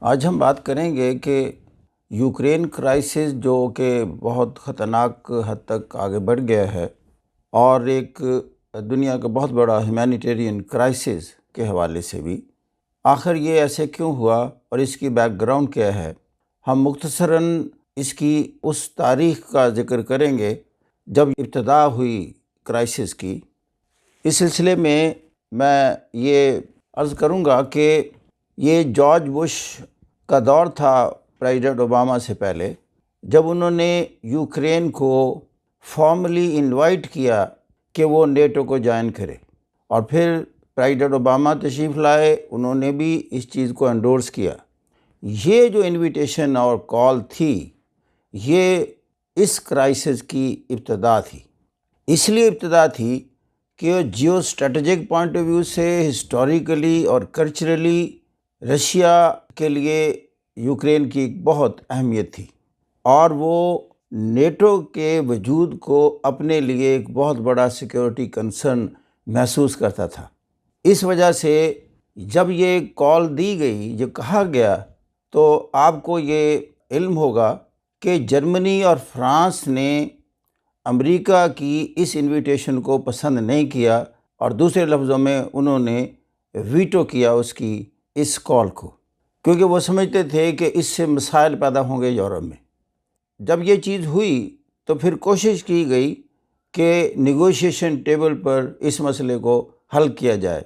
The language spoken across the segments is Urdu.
آج ہم بات کریں گے کہ یوکرین کرائسس جو کہ بہت خطرناک حد تک آگے بڑھ گیا ہے اور ایک دنیا کا بہت بڑا ہیومینیٹیرین کرائسس کے حوالے سے بھی آخر یہ ایسے کیوں ہوا اور اس کی بیک گراؤنڈ کیا ہے، ہم مختصراً اس کی اس تاریخ کا ذکر کریں گے جب ابتدا ہوئی کرائسس کی۔ اس سلسلے میں یہ عرض کروں گا کہ یہ جارج بش کا دور تھا پریزیڈنٹ اوباما سے پہلے، جب انہوں نے یوکرین کو فارملی انوائٹ کیا کہ وہ نیٹو کو جوائن کرے، اور پھر پریزیڈنٹ اوباما تشریف لائے، انہوں نے بھی اس چیز کو انڈورس کیا۔ یہ جو انویٹیشن اور کال تھی، یہ اس کرائسس کی ابتدا تھی۔ اس لیے ابتدا تھی کہ geostrategic point of view سے، ہسٹوریکلی اور کلچرلی رشیا کے لیے یوکرین کی ایک بہت اہمیت تھی، اور وہ نیٹو کے وجود کو اپنے لیے ایک بہت بڑا سیکیورٹی کنسرن محسوس کرتا تھا۔ اس وجہ سے جب یہ کال دی گئی، جو کہا گیا، تو آپ کو یہ علم ہوگا کہ جرمنی اور فرانس نے امریکہ کی اس انویٹیشن کو پسند نہیں کیا، اور دوسرے لفظوں میں انہوں نے ویٹو کیا اس کال کو، کیونکہ وہ سمجھتے تھے کہ اس سے مسائل پیدا ہوں گے یورپ میں۔ جب یہ چیز ہوئی تو پھر کوشش کی گئی کہ نیگوشیشن ٹیبل پر اس مسئلے کو حل کیا جائے۔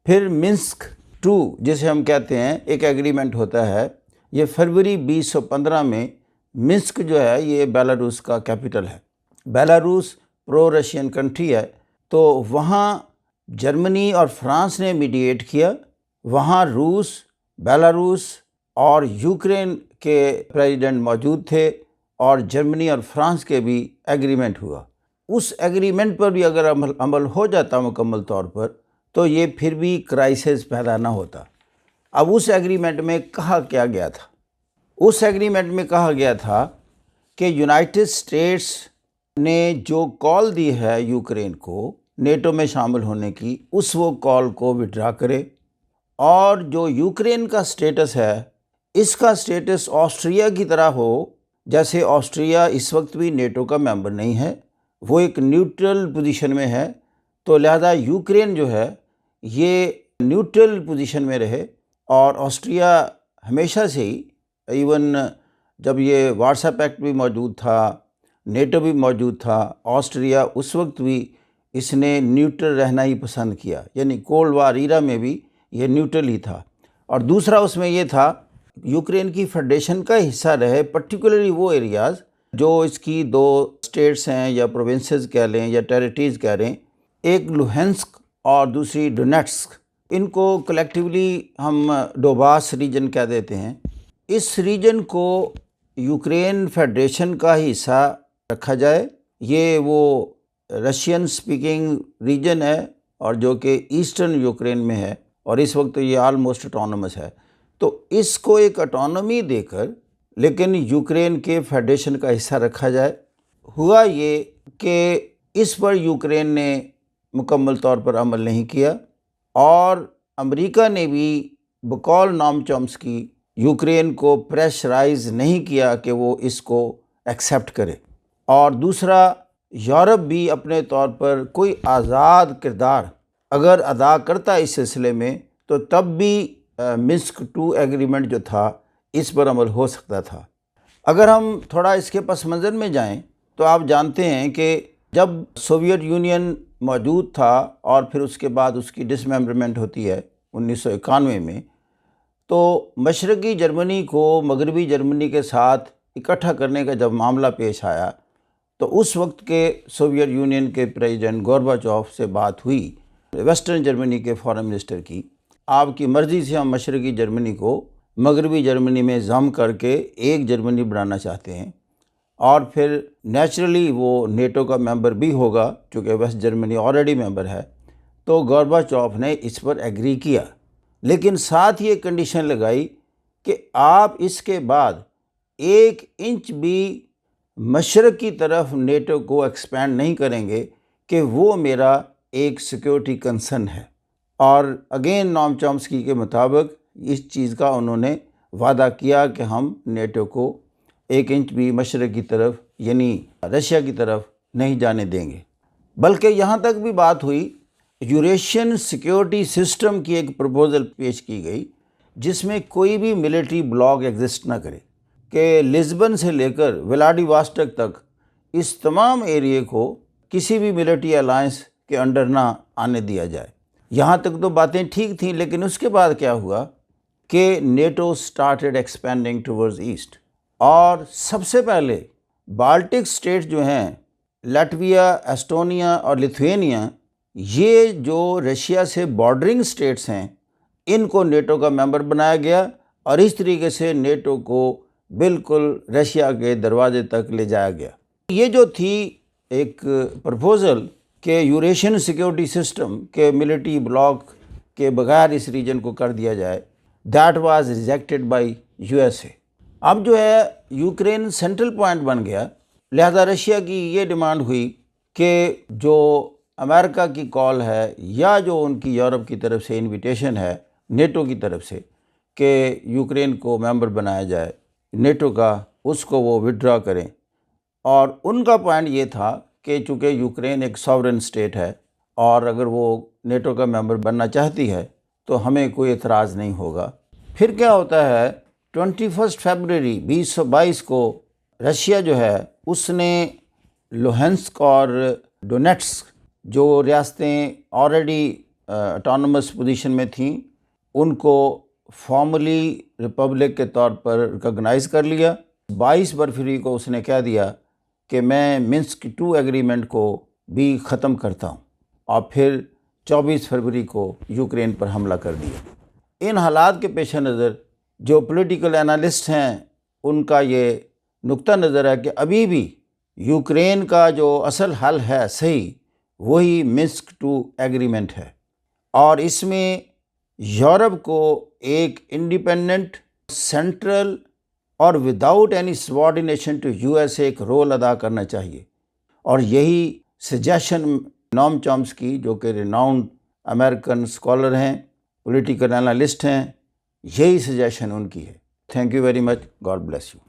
پھر منسک 2 جسے ہم کہتے ہیں، ایک ایگریمنٹ ہوتا ہے، یہ فروری 2015 میں منسک جو ہے یہ بیلاروس کا کیپٹل ہے۔ بیلاروس پرو رشین کنٹری ہے، تو وہاں جرمنی اور فرانس نے میڈیٹ کیا، وہاں روس، بیلاروس اور یوکرین کے پریزیڈنٹ موجود تھے، اور جرمنی اور فرانس کے بھی ایگریمنٹ ہوا۔ اس ایگریمنٹ پر بھی اگر عمل ہو جاتا مکمل طور پر، تو یہ پھر بھی کرائسس پیدا نہ ہوتا۔ اب اس ایگریمنٹ میں کہا کیا گیا تھا؟ اس ایگریمنٹ میں کہا گیا تھا کہ یونائٹڈ اسٹیٹس نے جو کال دی ہے یوکرین کو نیٹو میں شامل ہونے کی، وہ کال کو وڈرا کرے، اور جو یوکرین کا سٹیٹس ہے، اس کا سٹیٹس آسٹریا کی طرح ہو، جیسے آسٹریا اس وقت بھی نیٹو کا ممبر نہیں ہے، وہ ایک نیوٹرل پوزیشن میں ہے، تو لہذا یوکرین جو ہے یہ نیوٹرل پوزیشن میں رہے۔ اور آسٹریا ہمیشہ سے ہی، ایون جب یہ وارسا پیکٹ بھی موجود تھا، نیٹو بھی موجود تھا، آسٹریا اس وقت بھی اس نے نیوٹرل رہنا ہی پسند کیا، یعنی کولڈ وار ایرا میں بھی یہ نیوٹرل ہی تھا۔ اور دوسرا اس میں یہ تھا، یوکرین کی فیڈریشن کا حصہ رہے، پرٹیکولرلی وہ ایریاز جو اس کی 2 اسٹیٹس ہیں، یا پروونسز کہہ لیں یا ٹیریٹریز کہہ لیں، ایک لوہنسک اور دوسری ڈونیٹسک، ان کو کلیکٹیولی ہم ڈوباس ریجن کہہ دیتے ہیں۔ اس ریجن کو یوکرین فیڈریشن کا ہی حصہ رکھا جائے۔ یہ وہ رشین سپیکنگ ریجن ہے، اور جو کہ ایسٹرن یوکرین میں ہے، اور اس وقت یہ آلموسٹ اٹانومس ہے، تو اس کو ایک اٹانومی دے کر لیکن یوکرین کے فیڈریشن کا حصہ رکھا جائے۔ ہوا یہ کہ اس پر یوکرین نے مکمل طور پر عمل نہیں کیا، اور امریکہ نے بھی بقول نام چومسکی یوکرین کو پریشرائز نہیں کیا کہ وہ اس کو ایکسیپٹ کرے۔ اور دوسرا، یورپ بھی اپنے طور پر کوئی آزاد کردار اگر ادا کرتا اس سلسلے میں، تو تب بھی منسک 2 ایگریمنٹ جو تھا اس پر عمل ہو سکتا تھا۔ اگر ہم تھوڑا اس کے پس منظر میں جائیں، تو آپ جانتے ہیں کہ جب سوویت یونین موجود تھا، اور پھر اس کے بعد اس کی ڈس ممبرمنٹ ہوتی ہے 1991 میں، تو مشرقی جرمنی کو مغربی جرمنی کے ساتھ اکٹھا کرنے کا جب معاملہ پیش آیا، تو اس وقت کے سوویت یونین کے پریزیڈنٹ گورباچوف سے بات ہوئی، ویسٹرن جرمنی کے فارن منسٹر کی، آپ کی مرضی سے ہم مشرقی جرمنی کو مغربی جرمنی میں ضم کر کے ایک جرمنی بنانا چاہتے ہیں، اور پھر نیچرلی وہ نیٹو کا ممبر بھی ہوگا، چونکہ ویسٹ جرمنی آلریڈی ممبر ہے۔ تو گورباچوف نے اس پر ایگری کیا، لیکن ساتھ یہ کنڈیشن لگائی کہ آپ اس کے بعد 1 انچ بھی مشرق کی طرف نیٹو کو ایکسپینڈ نہیں کریں گے، کہ وہ میرا ایک سیکیورٹی کنسرن ہے۔ اور اگین نام چومسکی کے مطابق اس چیز کا انہوں نے وعدہ کیا کہ ہم نیٹو کو 1 انچ بھی مشرق کی طرف یعنی رشیا کی طرف نہیں جانے دیں گے، بلکہ یہاں تک بھی بات ہوئی، یوریشین سیکیورٹی سسٹم کی ایک پروپوزل پیش کی گئی جس میں کوئی بھی ملٹری بلاک ایگزسٹ نہ کرے، کہ لزبن سے لے کر ولاڈیواسٹک تک اس تمام ایریے کو کسی بھی ملٹری الائنس کے انڈر نہ آنے دیا جائے۔ یہاں تک تو باتیں ٹھیک تھیں، لیکن اس کے بعد کیا ہوا کہ NATO started expanding towards east, اور سب سے پہلے بالٹک اسٹیٹ جو ہیں، لٹویا، ایسٹونیا اور لیتھوینیا، یہ جو رشیا سے بارڈرنگ اسٹیٹس ہیں، ان کو نیٹو کا ممبر بنایا گیا، اور اس طریقے سے نیٹو کو بالکل رشیا کے دروازے تک لے جایا گیا۔ یہ جو تھی ایک پرپوزل کہ یوریشین سیکیورٹی سسٹم کے ملٹری بلاک کے بغیر اس ریجن کو کر دیا جائے، that was rejected by you S اے۔ اب جو ہے یوکرین سینٹرل پوائنٹ بن گیا، لہذا رشیا کی یہ ڈیمانڈ ہوئی کہ جو امریکہ کی کال ہے یا جو ان کی یورپ کی طرف سے انویٹیشن ہے نیٹو کی طرف سے کہ یوکرین کو ممبر بنایا جائے نیٹو کا، اس کو وہ وڈرا کریں۔ اور ان کا پوائنٹ یہ تھا کہ چونکہ یوکرین ایک ساورن اسٹیٹ ہے اور اگر وہ نیٹو کا ممبر بننا چاہتی ہے تو ہمیں کوئی اعتراض نہیں ہوگا۔ پھر کیا ہوتا ہے، 21 فیبروری 2022 کو رشیا جو ہے اس نے لوہنسک اور ڈونیٹسک جو ریاستیں آلریڈی اٹانومس پوزیشن میں تھیں، ان کو فارملی ریپبلک کے طور پر ریکگنائز کر لیا۔ 22 فروری کو اس نے کہہ دیا کہ میں منسک 2 ایگریمنٹ کو بھی ختم کرتا ہوں، اور پھر 24 فروری کو یوکرین پر حملہ کر دیا۔ ان حالات کے پیش نظر جو پولیٹیکل انالسٹ ہیں ان کا یہ نقطہ نظر ہے کہ ابھی بھی یوکرین کا جو اصل حل ہے صحیح، وہی منسک 2 ایگریمنٹ ہے، اور اس میں یورپ کو ایک انڈیپینڈنٹ سینٹرل اور without any subordination to U S A ایک رول ادا کرنا چاہیے، اور یہی سجیشن نوم چومسکی جو کہ ریਨਾؤنڈ امریکن اسکالر ہیں، پولیٹیکل انالسٹ ہیں، یہی سجیشن ان کی ہے۔ Thank you very much, God bless you.